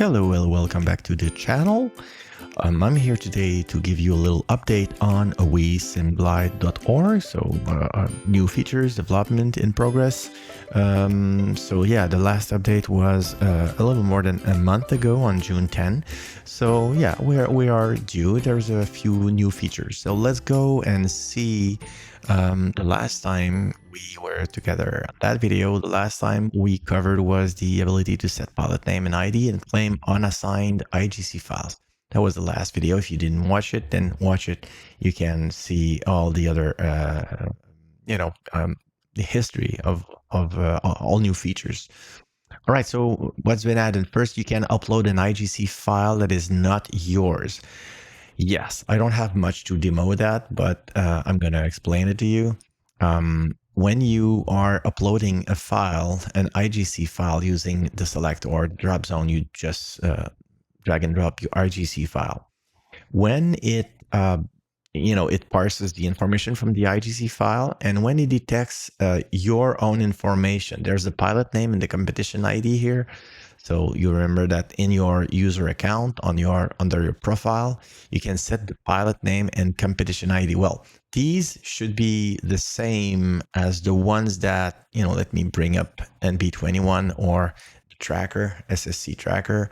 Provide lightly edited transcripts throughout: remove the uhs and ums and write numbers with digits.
Hello, welcome back to the channel. I'm here today to give you a little update on weasemglide.org. So new features, development in progress. So yeah, the last update was a little more than a month ago on June 10. So yeah, we are due. There's a few new features. So let's go and see the last time we were together. That video, the last time we covered was the ability to set pilot name and ID and claim unassigned IGC files. That was the last video. If you didn't watch it, then watch it. You can see all the other, the history of all new features. All right, so what's been added? First, you can upload an IGC file that is not yours. Yes, I don't have much to demo that, but I'm going to explain it to you. When you are uploading a file, an IGC file using the select or drop zone, you just drag and drop your IGC file. When it, it parses the information from the IGC file, and when it detects your own information, there's the pilot name and the competition ID here. So you remember that in your user account under your profile, you can set the pilot name and competition ID. Well, these should be the same as the ones that, let me bring up NB21 or the tracker, SSC tracker.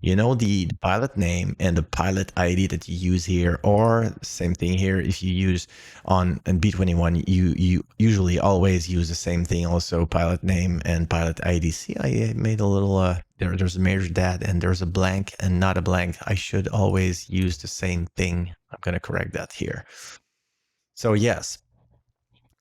The pilot name and the pilot ID that you use here, or same thing here. If you use on B21, you usually always use the same thing. Also, pilot name and pilot ID. See, I made a little. There's a measure that, and there's a blank and not a blank. I should always use the same thing. I'm gonna correct that here. So yes,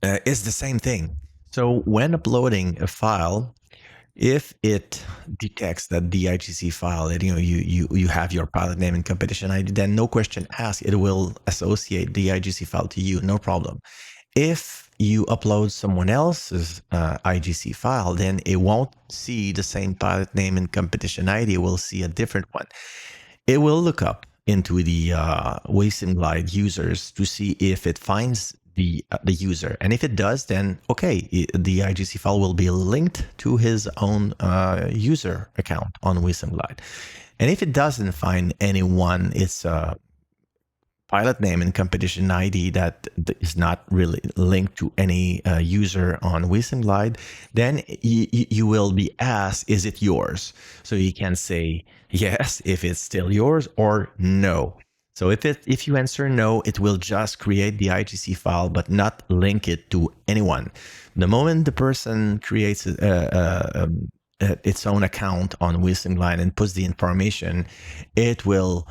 it's the same thing. So when uploading a file, if it detects that the IGC file that you have your pilot name and competition ID, then no question asked, it will associate the IGC file to you, no problem. If you upload someone else's IGC file, then it won't see the same pilot name and competition ID. It will see a different one. It will look up into the weasemglide users to see if it finds the user, and if it does, then okay, the IGC file will be linked to his own user account on weasemglide. And if it doesn't find anyone, it's a pilot name and competition ID that is not really linked to any user on weasemglide, then you will be asked, is it yours? So you can say yes if it's still yours, or no. So if you answer no, it will just create the IGC file, but not link it to anyone. The moment the person creates its own account on weasemglide and puts the information, it will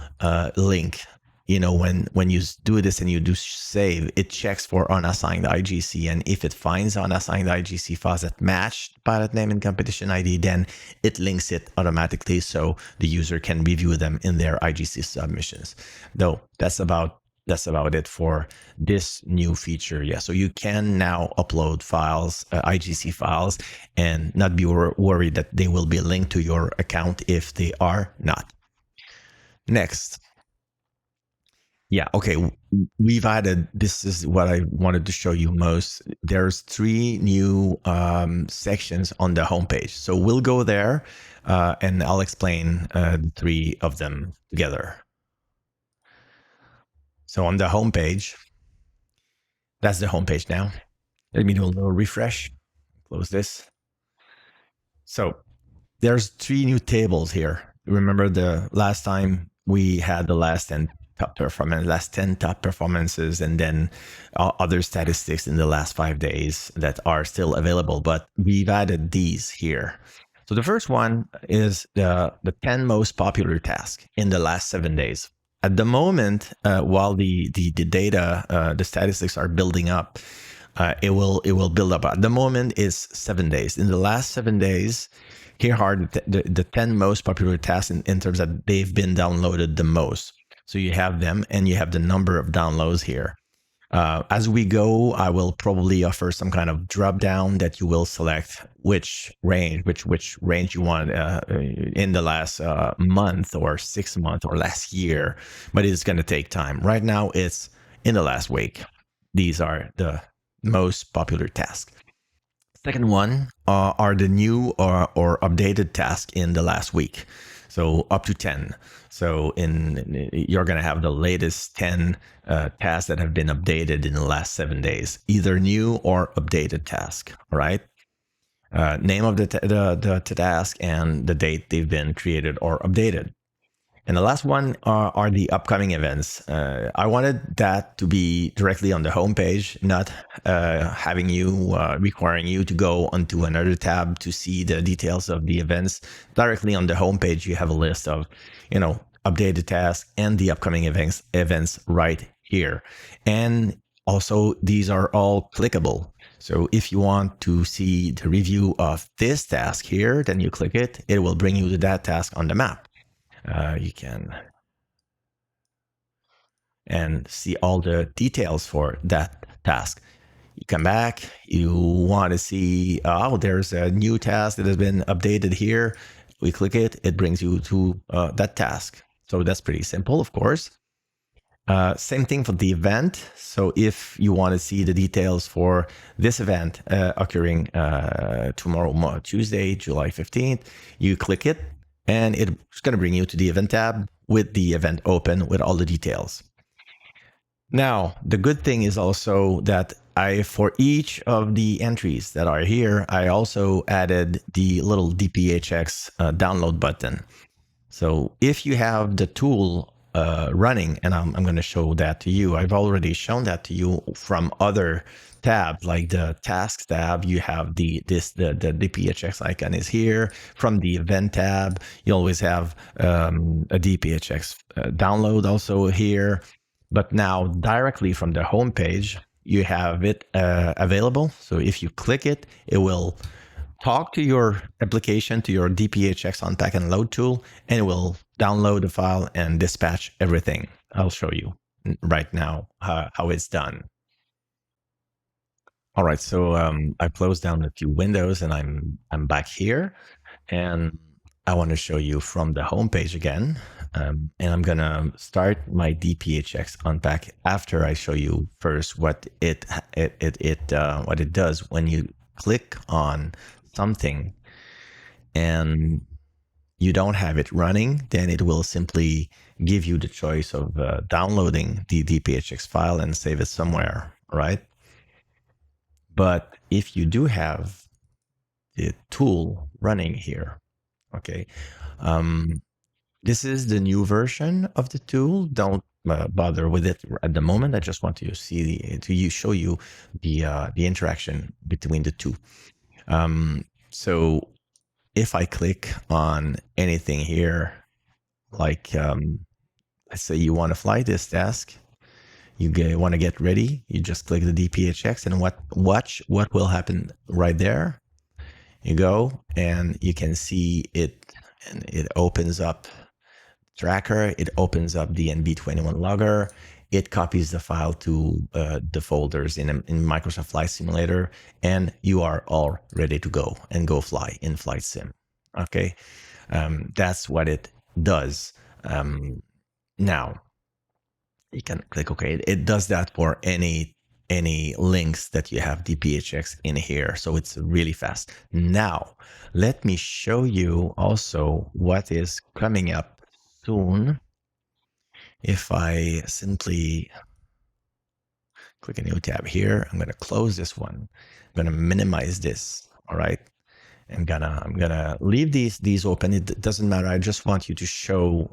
link. When you do this and you do save, it checks for unassigned IGC, and if it finds unassigned IGC files that match pilot name and competition ID, then it links it automatically so the user can review them in their IGC submissions. Though that's about it for this new feature. Yeah, so you can now upload files, IGC files, and not be worried that they will be linked to your account if they are not. Next. Yeah, okay, we've added, this is what I wanted to show you most. There's 3 new sections on the homepage. So we'll go there and I'll explain the 3 of them together. So on the homepage, that's the homepage now. Let me do a little refresh, close this. So there's 3 new tables here. Remember the last time we had the last 10 top performances, and then other statistics in the last 5 days that are still available, but we've added these here. So the first one is the 10 most popular tasks in the last 7 days. At the moment, while the data, the statistics are building up, it will build up. At the moment, it's 7 days. In the last 7 days, here are the 10 most popular tasks in terms that they've been downloaded the most. So you have them, and you have the number of downloads here. As we go, I will probably offer some kind of drop down that you will select which range you want in the last month or 6 months or last year, but it's going to take time. Right now, it's in the last week. These are the most popular tasks. Second one are the new or updated tasks in the last week. So up to 10. So you're going to have the latest 10 tasks that have been updated in the last 7 days, either new or updated task. All right. Name of the task and the date they've been created or updated. And the last one are the upcoming events. I wanted that to be directly on the homepage, not having you requiring you to go onto another tab to see the details of the events. Directly on the homepage, you have a list of, updated tasks and the upcoming events right here. And also, these are all clickable. So if you want to see the review of this task here, then you click it. It will bring you to that task on the map. You can and see all the details for that task. You come back, you want to see, there's a new task that has been updated here. We click it, it brings you to that task. So that's pretty simple, of course. Same thing for the event. So if you want to see the details for this event occurring tomorrow, Tuesday, July 15th, you click it and it's going to bring you to the event tab with the event open with all the details. Now, the good thing is also that for each of the entries that are here, I also added the little DPHX download button. So if you have the tool running, and I'm going to show that to you. I've already shown that to you from other tabs, like the tasks tab. You have the DPHX icon is here. From the event tab, you always have a DPHX download also here. But now directly from the home page, you have it available. So if you click it, it will talk to your application, to your DPHX unpack and load tool, and it will download the file and dispatch everything. I'll show you right now how it's done. All right, so I closed down a few windows and I'm back here, and I want to show you from the home page again. And I'm gonna start my DPHX unpack after I show you first what it does when you click on something and you don't have it running. Then it will simply give you the choice of downloading the DPHX file and save it somewhere, right? But if you do have the tool running here, okay, this is the new version of the tool. Don't bother with it at the moment. I just want to show you the interaction between the two. So if I click on anything here, like let's say you want to fly this task, you want to get ready, you just click the DPHX and watch what will happen right there. You go and you can see it, and it opens up tracker, it opens up the NB21 logger, it copies the file to the folders in Microsoft Flight Simulator, and you are all ready to go and go fly in Flight Sim. Okay, that's what it does. Now, you can click OK. It does that for any links that you have DPHX in here. So it's really fast. Now, let me show you also what is coming up soon. If I simply click a new tab here, I'm going to close this one. I'm going to minimize this. All right. I'm gonna leave these open. It doesn't matter. I just want you to show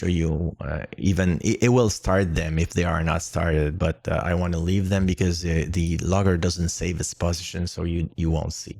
you even it will start them if they are not started, but I want to leave them because the logger doesn't save its position, so you won't see.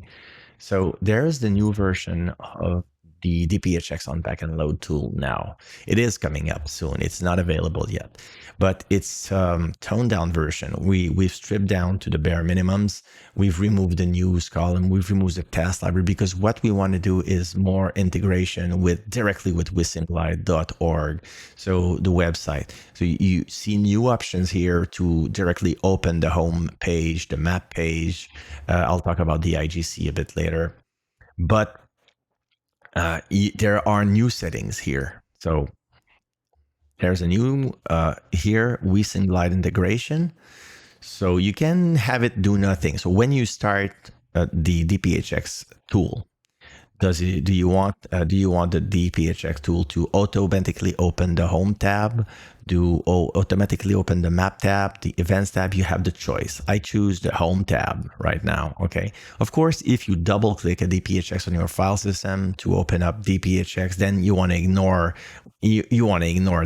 So there's the new version of the DPHX unpack and load tool now. It is coming up soon. It's not available yet, but it's toned down version. We've stripped down to the bare minimums. We've removed the news column. We've removed the task library because what we want to do is more integration directly with wissimplite.org. So the website. So you see new options here to directly open the home page, the map page. I'll talk about the IGC a bit later, but there are new settings here. So there's a new here Wissimplite integration. So you can have it do nothing. So when you start the DPHX tool, Do you want the DPHX tool to automatically open the home tab, automatically open the map tab, the events tab? You have the choice. I choose the home tab right now. Okay. Of course, if you double click a DPHX on your file system to open up DPHX, then you want to ignore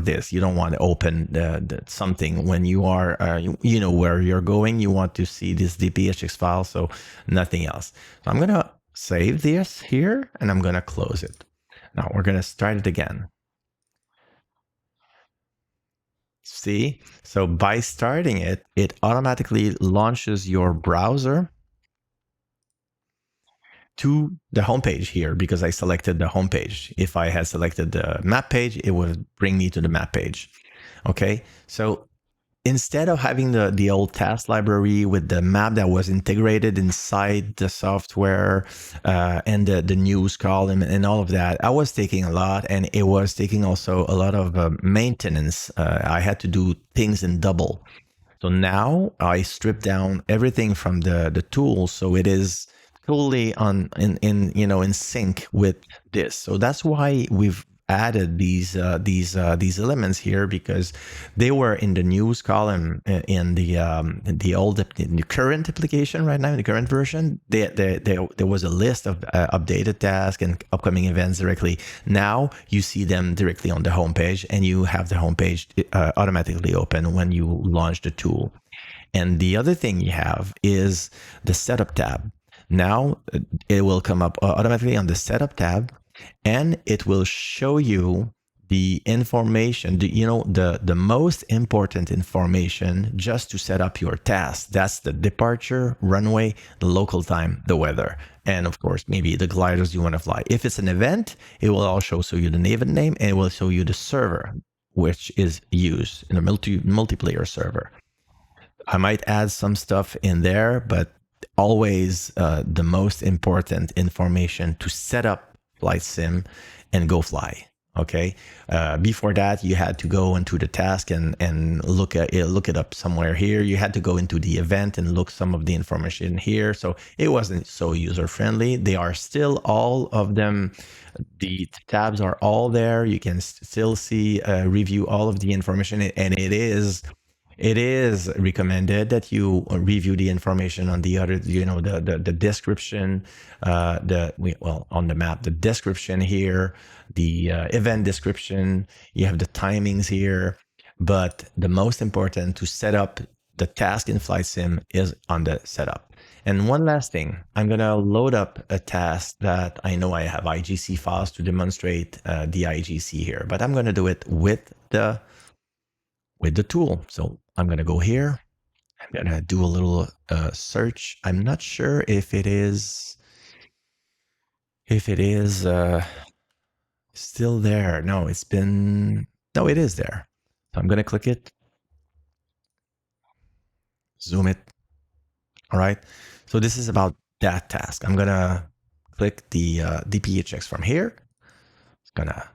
this. You don't want to open something when you are you know where you're going. You want to see this DPHX file, so nothing else. So I'm gonna save this here and I'm gonna close it. Now we're gonna start it again. See, so by starting it, it automatically launches your browser to the homepage here because I selected the homepage. If I had selected the map page, it would bring me to the map page. Okay, so instead of having the old task library with the map that was integrated inside the software and the news column and all of that, I was taking a lot, and it was taking also a lot of maintenance. I had to do things in double. So now I strip down everything from the tool, so it is totally in sync with this. So that's why we've added these elements here, because they were in the news column in the current application right now, in the current version. There was a list of updated tasks and upcoming events directly. Now you see them directly on the homepage, and you have the homepage automatically open when you launch the tool. And the other thing you have is the setup tab. Now it will come up automatically on the setup tab, and it will show you the information, the most important information just to set up your task. That's the departure, runway, the local time, the weather, and of course, maybe the gliders you want to fly. If it's an event, it will also show you the event name, and it will show you the server, which is used in a multiplayer server. I might add some stuff in there, but always the most important information to set up Flight Sim and go fly. Okay. Before that, you had to go into the task and look it up somewhere here. You had to go into the event and look some of the information here. So it wasn't so user friendly. They are still all of them. The tabs are all there. You can still see, review all of the information, and it is recommended that you review the information on the other, the description, on the map, the description here, the event description, you have the timings here. But the most important to set up the task in Flight Sim is on the setup. And one last thing, I'm going to load up a task that I know I have IGC files to demonstrate the IGC here, but I'm going to do it with the tool. So I'm going to go here. I'm going to do a little search. I'm not sure if it is still there. No, it is there. So I'm going to click it, zoom it. All right. So this is about that task. I'm going to click the DPHX from here. It's going to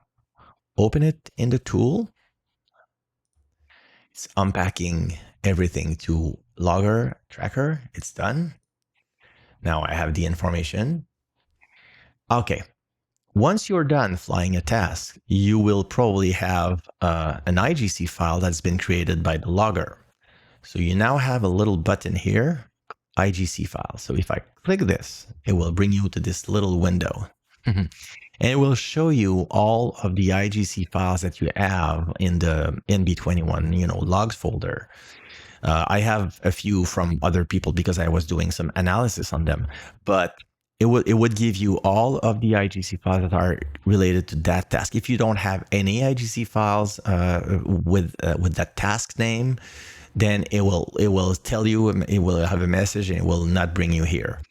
open it in the tool. It's unpacking everything to logger tracker. It's done. Now I have the information. Okay. Once you're done flying a task, you will probably have an IGC file that's been created by the logger. So you now have a little button here, IGC file. So if I click this, it will bring you to this little window. And it will show you all of the IGC files that you have in the NB21, logs folder. I have a few from other people because I was doing some analysis on them, but it would give you all of the IGC files that are related to that task. If you don't have any IGC files with that task name, then it will tell you, it will have a message, and it will not bring you here.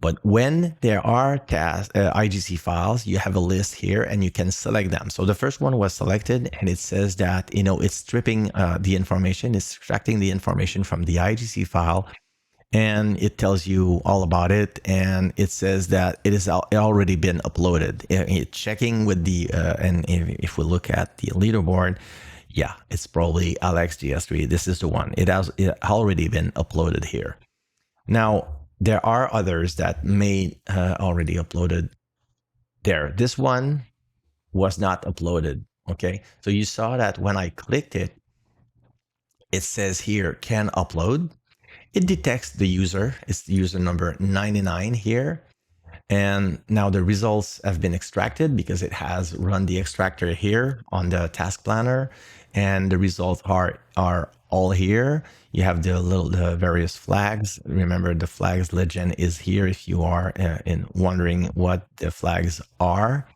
But when there are IGC files, you have a list here and you can select them. So the first one was selected, and it says that, it's stripping the information, it's extracting the information from the IGC file, and it tells you all about it. And it says that it has already been uploaded. It's checking with and if we look at the leaderboard, yeah, it's probably Alex GS3. This is the one. It has already been uploaded here. Now, there are others that may already uploaded. There, this one was not uploaded. Okay, so you saw that when I clicked it, it says here can upload. It detects the user. It's the user number 99 here. And now the results have been extracted because it has run the extractor here on the task planner, and the results are all here. You have the various flags. Remember, the flags legend is here if you are in wondering what the flags are.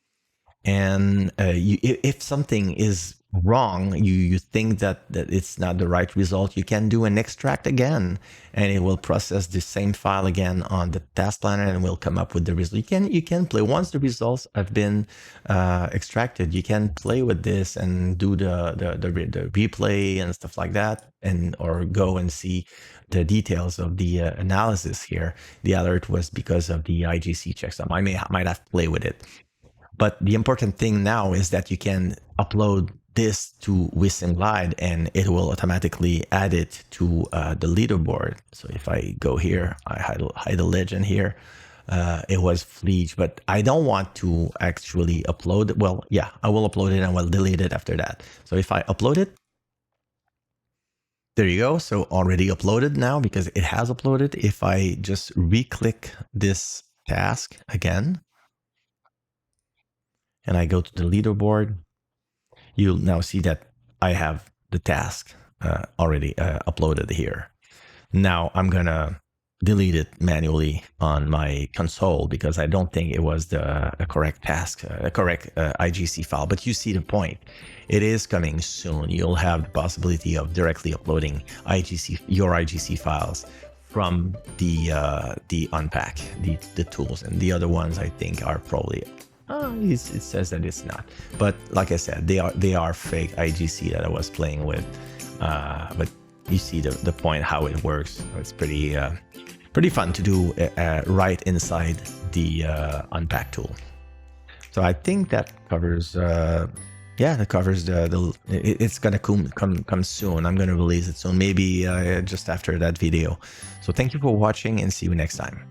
And if something is wrong, you think that it's not the right result, you can do an extract again, and it will process the same file again on the task planner and will come up with the result. You can play once the results have been extracted. You can play with this and do the replay and stuff like that, and or go and see the details of the analysis here. The alert was because of the IGC checksum. I might have to play with it. But the important thing now is that you can upload this to Wisdom Glide and it will automatically add it to the leaderboard. So if I go here, I hide the legend here. It was Fleege, but I don't want to actually upload it. Well, yeah, I will upload it and we'll delete it after that. So if I upload it, there you go. So already uploaded now because it has uploaded. If I just re-click this task again, and I go to the leaderboard, you'll now see that I have the task already uploaded here. Now I'm gonna delete it manually on my console because I don't think it was the correct task, correct IGC file. But you see the point. It is coming soon. You'll have the possibility of directly uploading your IGC files from the Unpack, the tools, and the other ones I think are probably. It says that it's not, but like I said, they are fake IGC that I was playing with. But you see the point how it works. It's pretty fun to do right inside the Unpack tool. So I think that covers. Yeah, that covers it's gonna come soon. I'm gonna release it soon, maybe just after that video. So thank you for watching and see you next time.